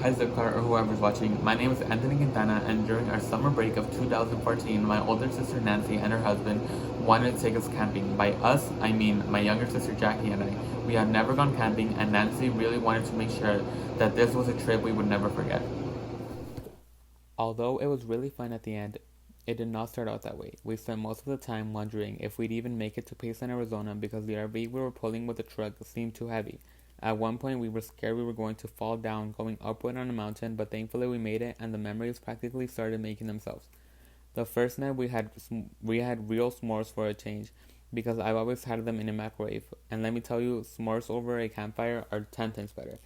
Hi Zipcar or whoever's watching. My name is Anthony Quintana, and during our summer break of 2014, my older sister Nancy and her husband wanted to take us camping. By us, I mean my younger sister Jackie and I. We had never gone camping, and Nancy really wanted to make sure that this was a trip we would never forget. Although it was really fun at the end, it did not start out that way. We spent most of the time wondering if we'd even make it to Payson, Arizona because the RV we were pulling with the truck seemed too heavy. At one point, we were scared we were going to fall down going upward on a mountain, but thankfully we made it and the memories practically started making themselves. The first night we had real s'mores for a change because I've always had them in a microwave, and let me tell you, s'mores over a campfire are 10 times better.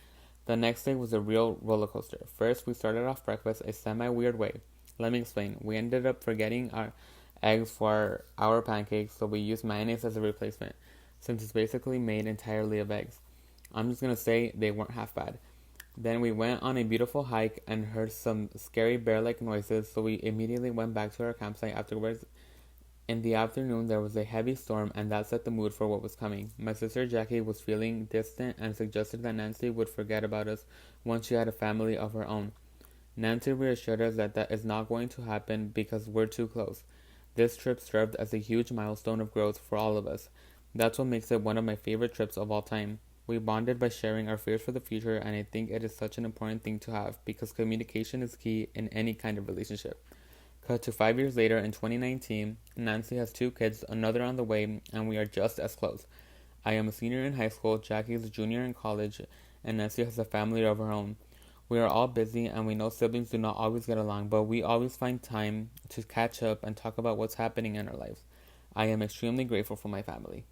The next day was a real roller coaster. First, we started off breakfast a semi weird way. Let me explain. We ended up forgetting our eggs for our pancakes, so we used mayonnaise as a replacement, since it's basically made entirely of eggs. I'm just gonna say they weren't half bad. Then we went on a beautiful hike and heard some scary bear like noises, so we immediately went back to our campsite afterwards. In the afternoon, there was a heavy storm, and that set the mood for what was coming. My sister Jackie was feeling distant and suggested that Nancy would forget about us once she had a family of her own. Nancy reassured us that that is not going to happen because we're too close. This trip served as a huge milestone of growth for all of us. That's what makes it one of my favorite trips of all time. We bonded by sharing our fears for the future, and I think it is such an important thing to have because communication is key in any kind of relationship. Cut to 5 years later in 2019, Nancy has two kids, another on the way, and we are just as close. I am a senior in high school, Jackie is a junior in college, and Nancy has a family of her own. We are all busy, and we know siblings do not always get along, but we always find time to catch up and talk about what's happening in our lives. I am extremely grateful for my family.